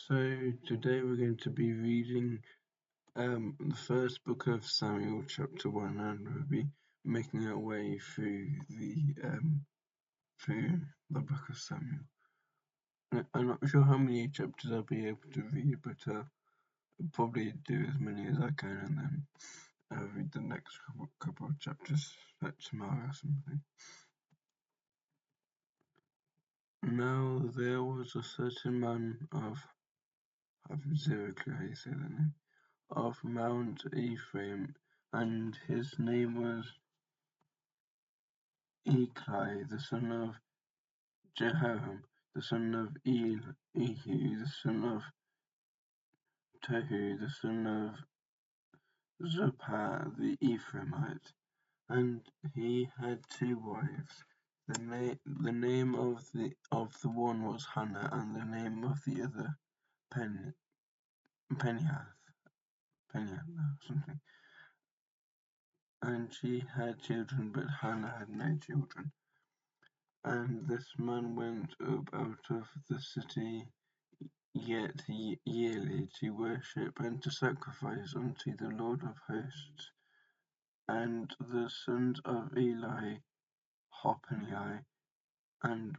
So today we're going to be reading the first book of Samuel, chapter 1, and we'll be making our way through the book of Samuel. I'm not sure how many chapters I'll be able to read, but I'll probably do as many as I can, and then I'll read the next couple of chapters like tomorrow or something. Now there was a certain man I have zero clue how you say that name, of Mount Ephraim, and his name was Ichlai, the son of Jehoram, the son of Elihu, the son of Tohu, the son of Zophah the Ephraimite, and he had 2 wives. The name of the one was Hannah, and the name of the other Peninnah, something. And she had children, but Hannah had no children. And this man went up out of the city yet yearly to worship and to sacrifice unto the Lord of hosts. And the sons of Eli, Hophni and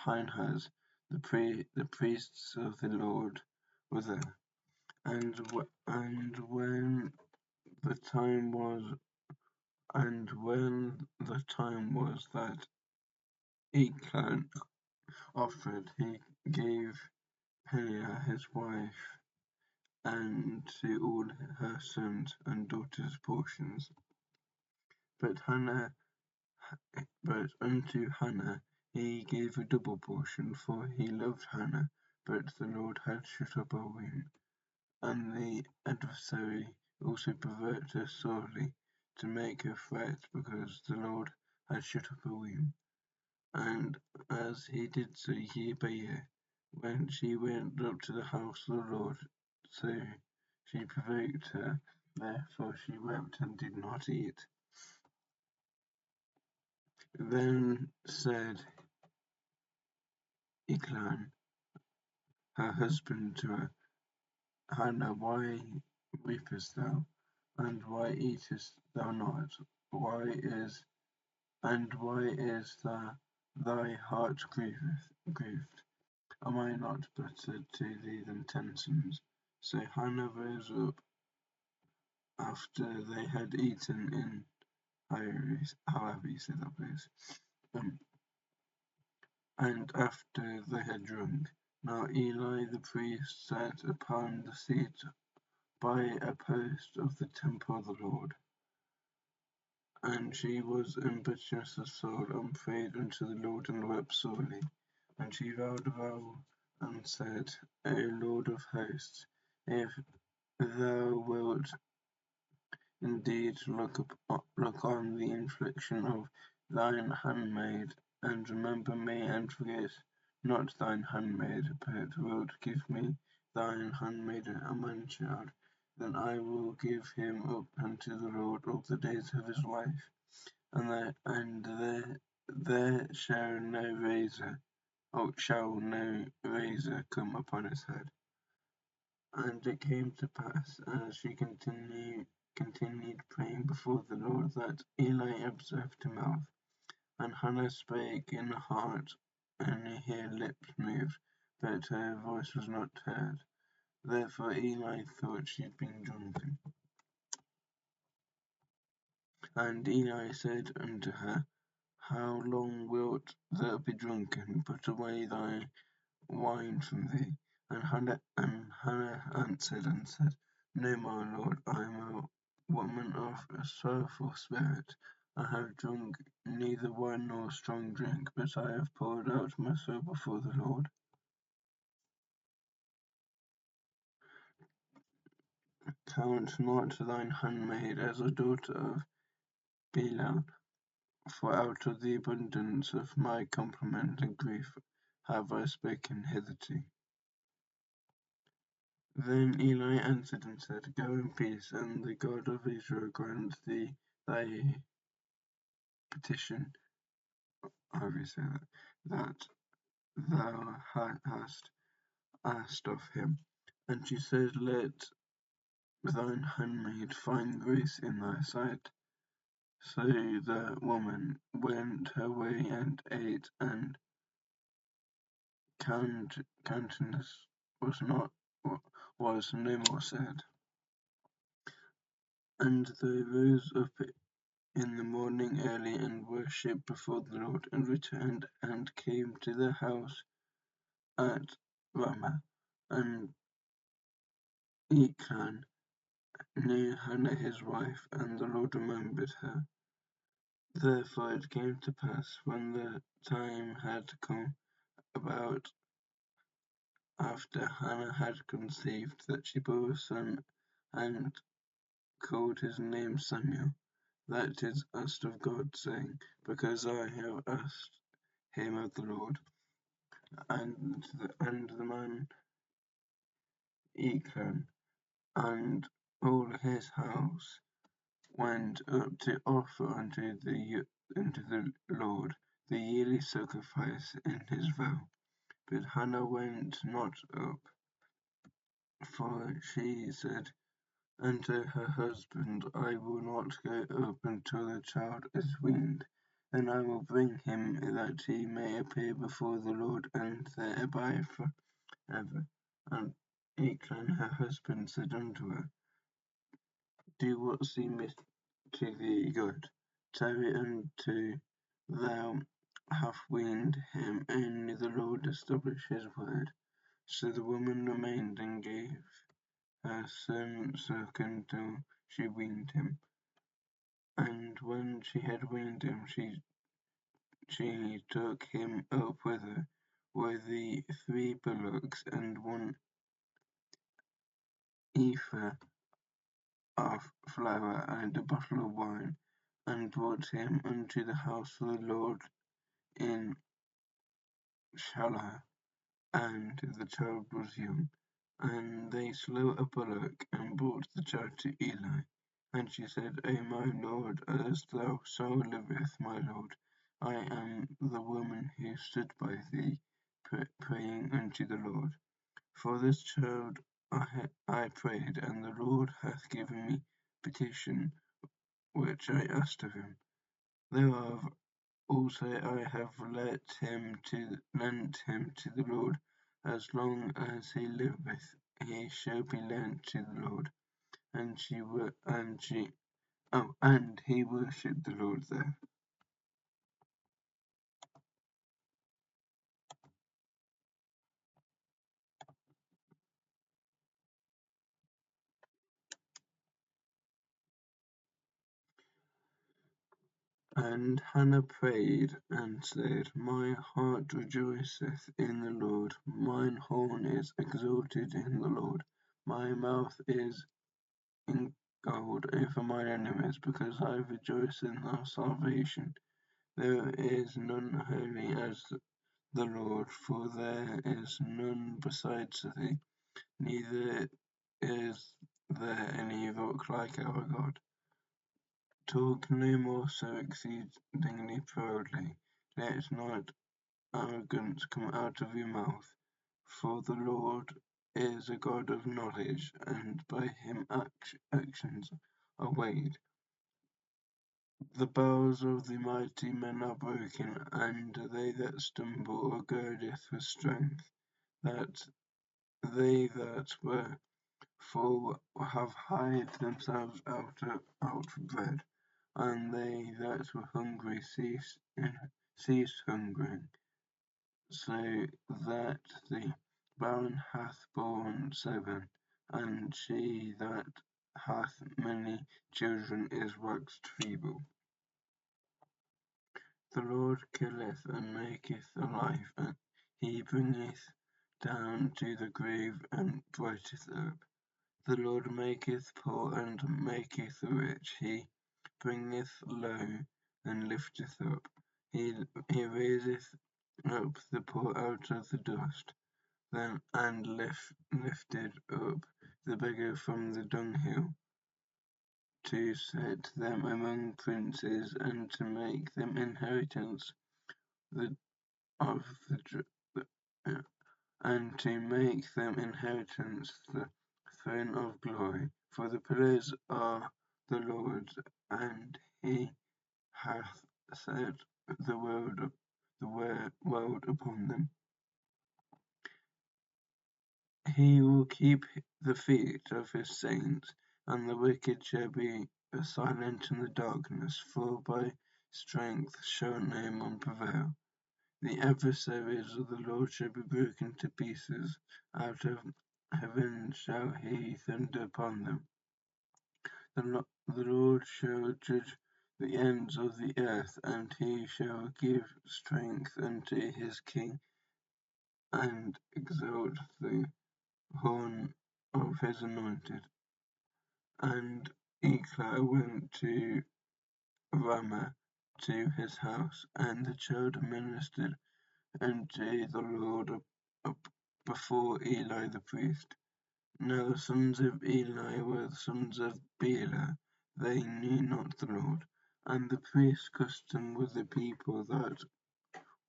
Phinehas, the priests of the Lord, were there. And when the time was that Ichlai offered, he gave Peninnah his wife, and to all her sons and daughters portions. But unto Hannah he gave a double portion, for he loved Hannah, but the Lord had shut up her womb. And the adversary also provoked her sorely, to make her fret, because the Lord had shut up her womb. And as he did so, he obeyed her, when she went up to the house of the Lord. So she provoked her, therefore she wept and did not eat. Then said Ichlai, her husband, to her, Hannah, why weepest thou, and why eatest thou not? Why is thy heart grieved? Am I not better to thee than 10 sons? So Hannah rose up after they had eaten in however you say that place, and after they had drunk. Now Eli the priest sat upon the seat by a post of the temple of the Lord. And she was in bitterness of soul, and prayed unto the Lord, and wept sorely. And she vowed a vow, and said, O Lord of hosts, if thou wilt indeed look on the affliction of thine handmaid, and remember me, and forget not thine handmaid, but wilt give me thine handmaid a man-child, then I will give him up unto the Lord all the days of his life, and there shall no razor come upon his head. And it came to pass, as she continued praying before the Lord, that Eli observed her mouth. And Hannah spake in her heart, and her lips moved, but her voice was not heard. Therefore Eli thought she had been drunken. And Eli said unto her, How long wilt thou be drunken? Put away thy wine from thee. And Hannah answered and said, No, my Lord, I am a woman of a sorrowful spirit. I have drunk neither wine nor strong drink, but I have poured out my soul before the Lord. Count not thine handmaid as a daughter of Belial, for out of the abundance of my compliment and grief have I spoken hitherto. Then Eli answered and said, Go in peace, and the God of Israel grant thee thy petition, however you say that thou hast asked of him. And she said, Let thine handmaid find grace in thy sight. So the woman went her way and ate, and countenance was no more sad. And they rose up in the morning early and worshipped before the Lord, and returned and came to the house at Ramah. And Elkanah knew Hannah his wife, and the Lord remembered her. Therefore it came to pass, when the time had come about after Hannah had conceived, that she bore a son, and called his name Samuel. That is asked of God, saying, Because I have asked him of the Lord. And the man Elkanah and all his house went up to offer unto the Lord the yearly sacrifice in his vow. But Hannah went not up, for she said unto her husband, I will not go up until the child is weaned, and I will bring him, that he may appear before the Lord, and there abide for ever. And Elkanah her husband said unto her, Do what seemeth to thee good. Tarry until thou have weaned him, only the Lord establish his word. So the woman remained and gave her son suck until she weaned him. And when she had weaned him, she took him up with her, with the 3 bullocks and 1 ephah of flour and a bottle of wine, and brought him unto the house of the Lord in Shiloh. And the child was young. And they slew a bullock, and brought the child to Eli. And she said, O my lord, as thou so liveth, my lord, I am the woman who stood by thee, praying unto the Lord. For this child I prayed, and the Lord hath given me petition which I asked of him. Thereof also I have lent him to the Lord. As long as he liveth, he shall be lent to the Lord. And he worshipped the Lord there. And Hannah prayed and said, My heart rejoiceth in the Lord, mine horn is exalted in the Lord, my mouth is in gold over mine enemies, because I rejoice in thy salvation. There is none holy as the Lord, for there is none besides thee, neither is there any rock like our God. Talk no more so exceedingly proudly, let not arrogance come out of your mouth, for the Lord is a God of knowledge, and by him actions are weighed. The bows of the mighty men are broken, and they that stumble are girded with strength, that they that were full have hired themselves out bread, and they that were hungry ceased hungering, so that the barren hath borne 7, and she that hath many children is waxed feeble. The Lord killeth and maketh alive, and he bringeth down to the grave and brought up. The Lord maketh poor and maketh rich, he bringeth low and lifteth up. He raiseth up the poor out of the dust, and lifted up the beggar from the dunghill, to set them among princes, and to make them inheritance of the and to make them inheritance the throne of glory. For the pillars are the Lord's, and he hath set the world upon them. He will keep the feet of his saints, and the wicked shall be silent in the darkness, for by strength shall no man prevail. The adversaries of the Lord shall be broken to pieces, out of heaven shall he thunder upon them. The Lord shall judge the ends of the earth, and he shall give strength unto his king, and exalt the horn of his anointed. And Eklah went to Ramah to his house, and the children ministered unto the Lord before Eli the priest. Now the sons of Eli were the sons of Bela, they knew not the Lord. And the priest's custom with the people that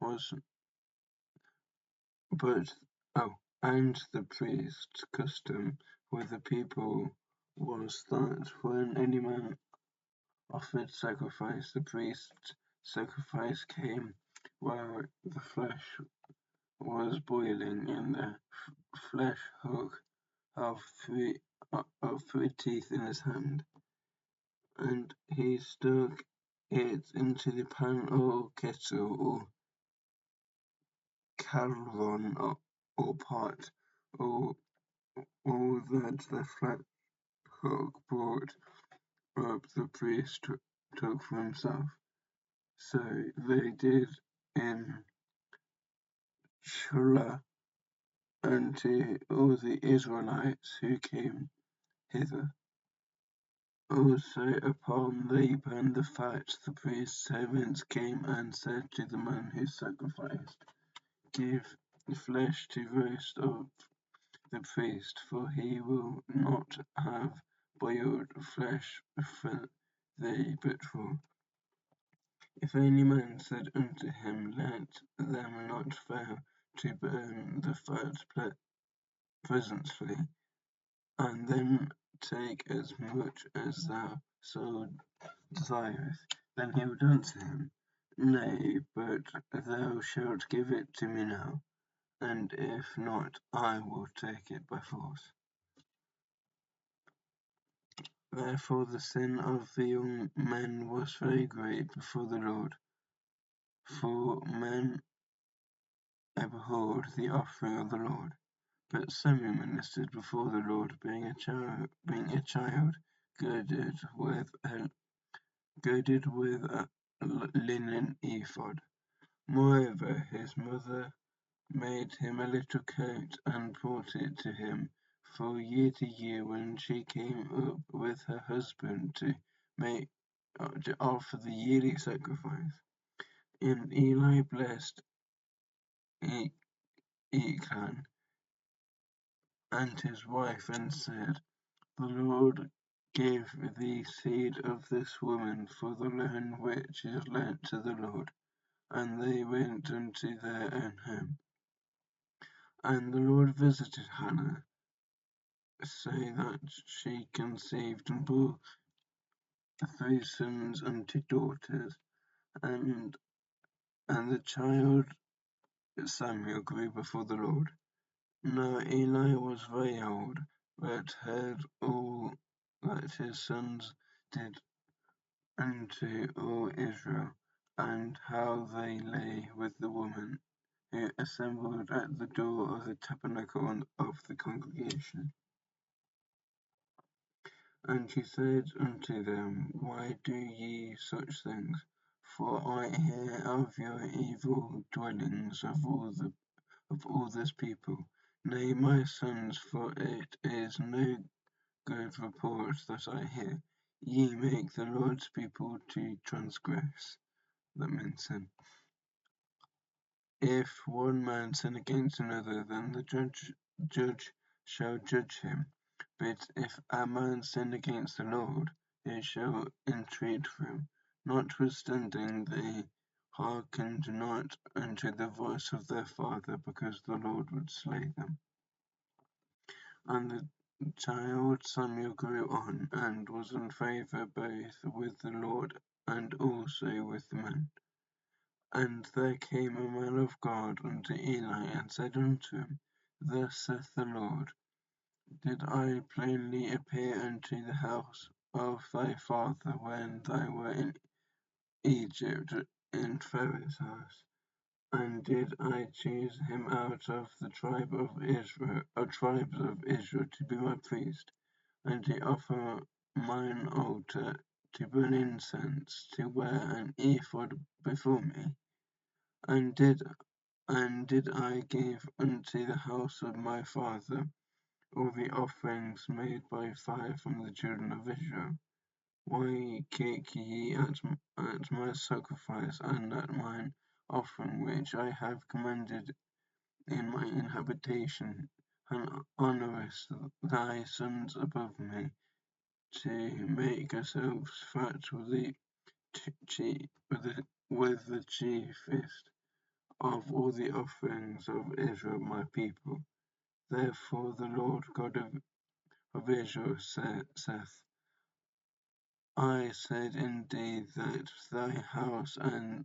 was and the priest's custom with the people was that when any man offered sacrifice, the priest's sacrifice came while the flesh was boiling in the flesh hook of three teeth in his hand, and he stuck it into the pan or kettle or cauldron or pot, or all that the flesh hook brought up the priest took for himself. So they did in Shiloh unto all the Israelites who came hither. Also upon the burn the fat, the priest's servants came and said to the man who sacrificed, Give the flesh to roast of the priest, for he will not have boiled flesh for thee, but raw. If any man said unto him, Let them not fail to burn the fat presently, and then take as much as thou so desirest, then he would answer him, Nay, but thou shalt give it to me now, and if not, I will take it by force. Therefore the sin of the young men was very great before the Lord, for men abhorred the offering of the Lord. But Samuel ministered before the Lord, being a child, girded with a linen ephod. Moreover, his mother made him a little coat, and brought it to him for year to year when she came up with her husband to offer the yearly sacrifice. And Eli blessed Eklan and his wife, and said, The Lord give thee seed of this woman for the loan which is lent to the Lord. And they went unto their own home. And the Lord visited Hannah, so that she conceived and bore 3 sons and 2 daughters, and the child Samuel grew before the Lord. Now Eli was very old, but heard all that his sons did unto all Israel, and how they lay with the woman who assembled at the door of the tabernacle of the congregation. And he said unto them, Why do ye such things? For I hear of your evil dwellings of all this people. Nay, my sons, for it is no good report that I hear. Ye make the Lord's people to transgress. That means sin. If one man sin against another, then the judge shall judge him. But if a man sin against the Lord, he shall entreat for him. Notwithstanding, they hearkened not unto the voice of their father, because the Lord would slay them. And the child Samuel grew on, and was in favour both with the Lord and also with men. And there came a man of God unto Eli, and said unto him, Thus saith the Lord, Did I plainly appear unto the house of thy father when they were in Egypt, in Pharaoh's house? And did I choose him out of the tribe of Israel, tribes of Israel, to be my priest, and to offer mine altar, to burn incense, to wear an ephod before me? And did I give unto the house of my father all the offerings made by fire from the children of Israel? Why kick ye at my sacrifice, and at mine offering which I have commanded in my habitation, and honourest thy sons above me, to make yourselves fat with the chiefest of all the offerings of Israel my people? Therefore the Lord God of Israel saith, I said indeed that thy house and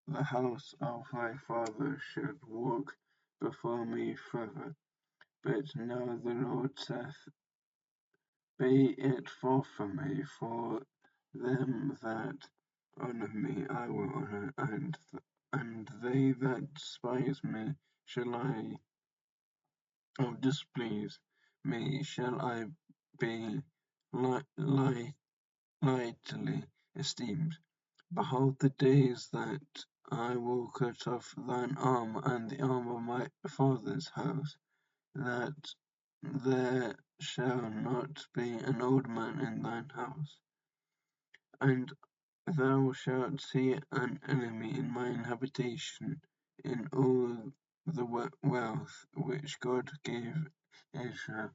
the house of thy father should walk before me forever. But now the Lord saith, Be it far from me, for them that honour me I will honour, and they that despise me shall I displease me shall I be lightly esteemed. Behold, the days that I will cut off thine arm and the arm of my father's house, that there shall not be an old man in thine house. And thou shalt see an enemy in my habitation, in all the wealth which God gave Israel,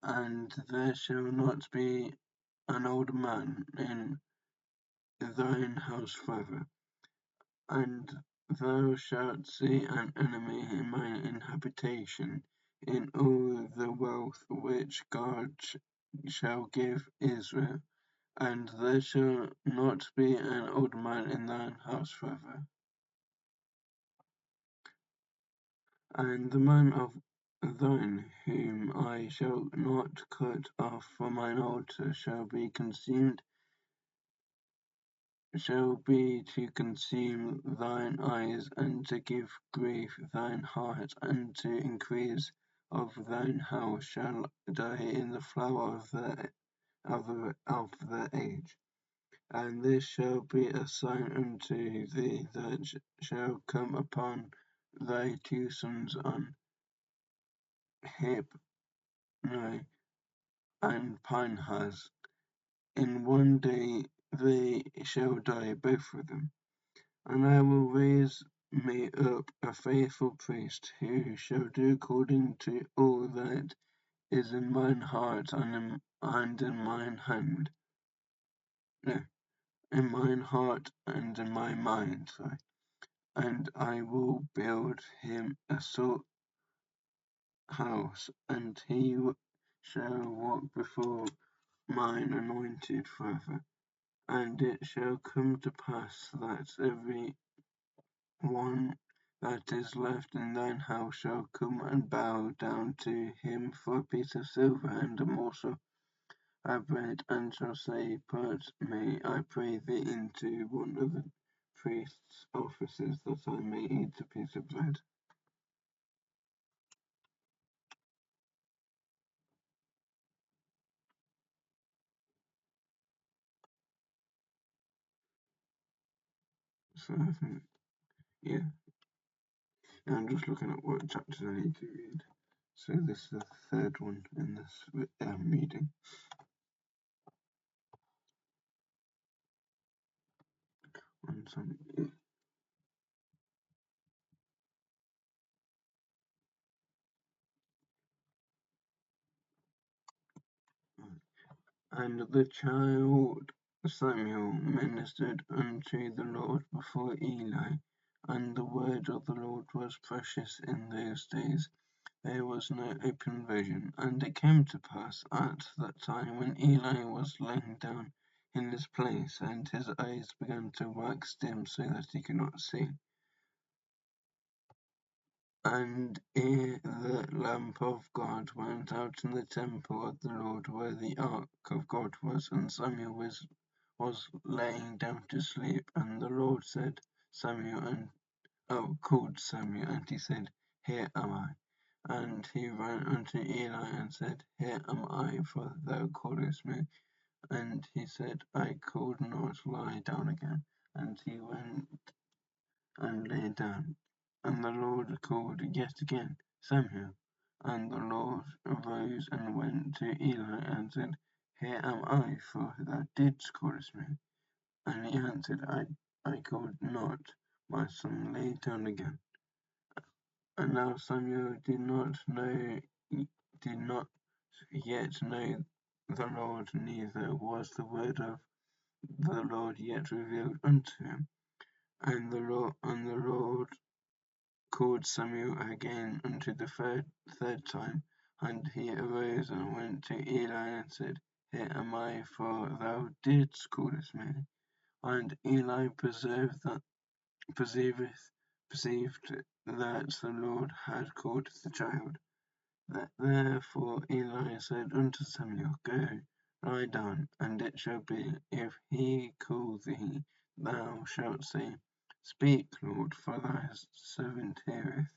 and there shall not be an old man in thine house forever. And thou shalt see an enemy in mine habitation, in all the wealth which God shall give Israel, and there shall not be an old man in thine house forever. And the man of thine whom I shall not cut off from mine altar shall be to consume thine eyes, and to give grief thine heart, and to increase of thine house shall die in the flower of the age. And this shall be a sign unto thee that shall come upon thy two sons on Hophni and Phinehas. In one day they shall die, both of them. And I will raise me up a faithful priest, who shall do according to all that is in mine heart and in mine hand. No, in mine heart and in my mind, sorry. And I will build him a salt house, and he shall walk before mine anointed forever. And it shall come to pass that every one that is left in thine house shall come and bow down to him for a piece of silver and a morsel of bread, and shall say, Put me, I pray thee, into one of the priest's offices, that I may eat a piece of bread. So I think, yeah, I'm just looking at what chapters I need to read. So this is the third one in this reading. And the child Samuel ministered unto the Lord before Eli, and the word of the Lord was precious in those days. There was no open vision. And it came to pass at that time, when Eli was laying down in his place, and his eyes began to wax dim so that he could not see, and ere the lamp of God went out in the temple of the Lord, where the ark of God was, and Samuel was laying down to sleep, and the Lord said, Samuel, and called Samuel, and he said, Here am I. And he ran unto Eli and said, Here am I, for thou callest me. And he said, I could not lie down again. And he went and lay down. And the Lord called yet again, Samuel. And the Lord arose and went to Eli and said, Here am I, for thou didst call me. And he answered, I called not, my son, lay down again. And now Samuel did not yet know the Lord, neither was the word of the Lord yet revealed unto him. And the Lord called Samuel again unto the third time, and he arose and went to Eli and said, Here am I, for thou didst call me. And Eli perceived that the Lord had called the child. Therefore Eli said unto Samuel, Go, lie down, and it shall be, if he call thee, thou shalt say, Speak, Lord, for thy servant heareth.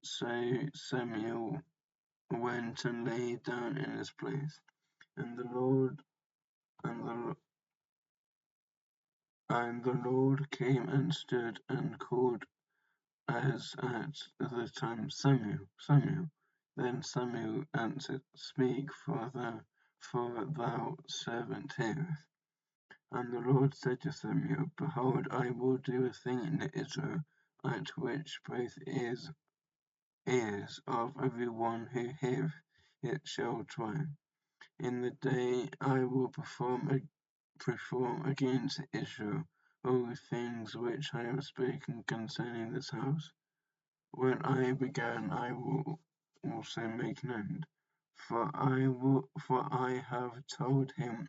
So Samuel went and lay down in his place, and the Lord came and stood and called as at the time, Samuel, Samuel. Then Samuel answered, Speak, for thou servant heareth. And the Lord said to Samuel, Behold, I will do a thing in Israel, at which both ears of every one who heareth it shall tremble. In the day I will perform against Israel all things which I have spoken concerning this house. When I began, I will also make an end. For I have told him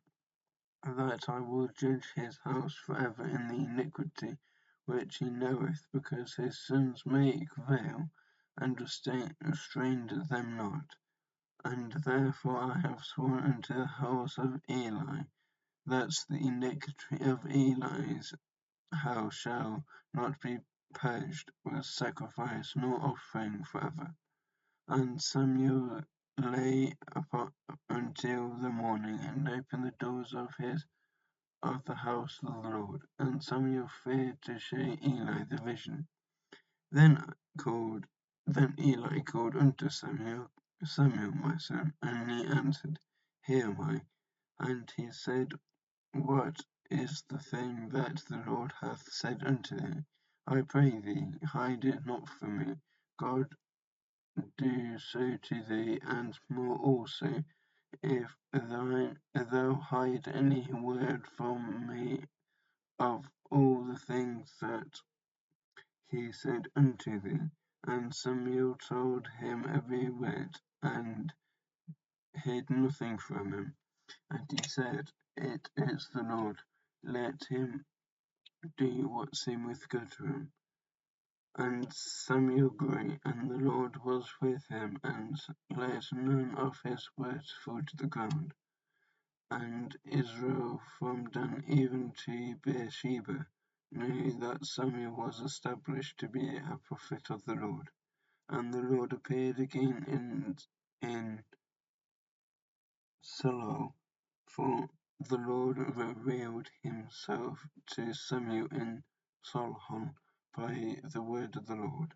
that I will judge his house forever in the iniquity which he knoweth, because his sons make veil, and restrained them not. And therefore I have sworn unto the house of Eli, that the iniquity of Eli's house shall not be purged with sacrifice nor offering forever. And Samuel lay up until the morning, and opened the doors of the house of the Lord. And Samuel feared to show Eli the vision. Then Eli called unto Samuel, Samuel, my son, and he answered, Here am I. And he said, What is the thing that the Lord hath said unto thee? I pray thee, hide it not from me. God do so to thee, and more also, if thou hide any word from me of all the things that he said unto thee. And Samuel told him every word, and hid nothing from him. And he said, It is the Lord, let him do what seemeth good to him. And Samuel grew, and the Lord was with him, and let none of his words fall to the ground. And Israel from Dan even to Beersheba knew that Samuel was established to be a prophet of the Lord. And the Lord appeared again in Shiloh, for the Lord revealed himself to Samuel in Shiloh by the word of the Lord.